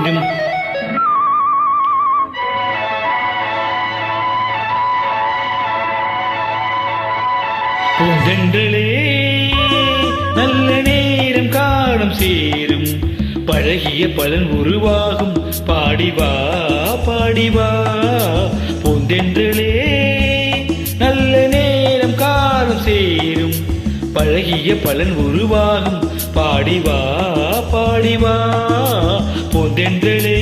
எங்கும் பூந்தென்றலே நல்ல நேரம் காலம் சேரும் பழகிய பலன் உருவாகும் பாடிவா பாடிவா பூந்தென்றலே நல்ல நேரம் காலம் சேரும் பழகிய பலன் உருவாகும் பாடிவா பாடிவா பூந்தென்றலே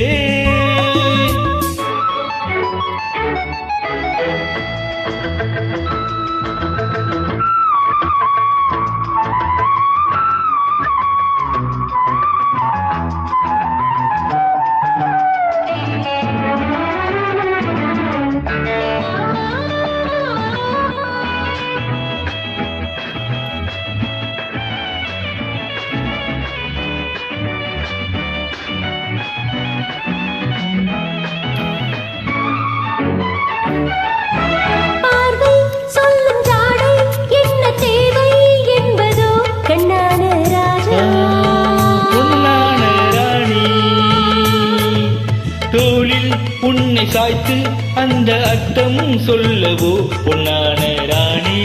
உன்னை சாய்த்து அந்த அர்த்தம் சொல்லவோ பொன்னான ராணி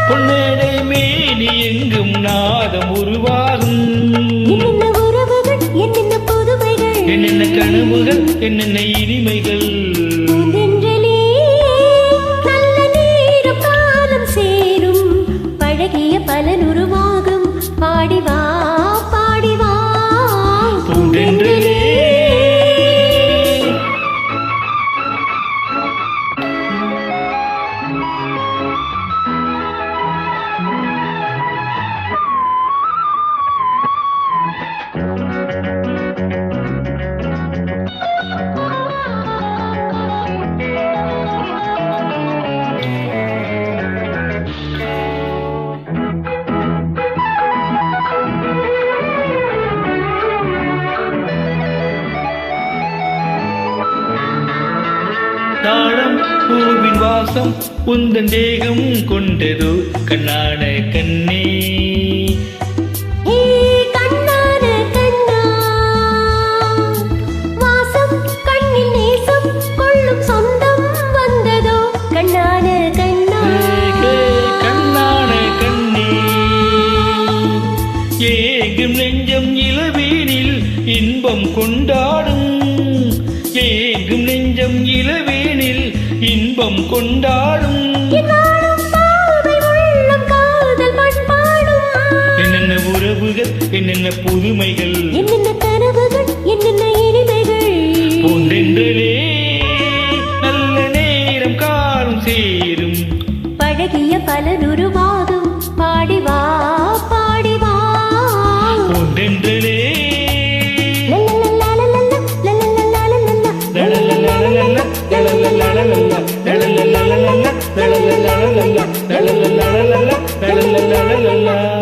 பொன்னடை மேனி எங்கும் நாதம் உருவாகும் என்னென்ன கனவுகள் என்னென்ன இனிமைகள் பலன் உருவாகும் பாடிவா பாடிவா பூந்தென்றலே தாளம் பூவின் வாசம் உந்தன் தேகம் கொண்டதோ கண்ணான கண்ணே கண்ணான கண்ணா வாசம் கண்ணில் நேசம் கொள்ளும் சொந்தம் வந்ததோ கண்ணான கண்ணா கண்ணான கண்ணே ஏகும் நெஞ்சம் இளவேனில் இன்பம் கொண்டாடும் ஏகும் நெஞ்சம் இளவேனில் இன்பம் கொண்டாடும் என்னென்ன உறவுகள் என்னென்ன புதுமைகள் என்னென்ன கனவுகள் என்னென்ன இனிமைகள் பூந்தென்றலே நல்ல நேரம் காலம் சேரும் பழகிய பலன் உருவாகும் பாடிவா பாடிவா பூந்தென்றலே la la la la la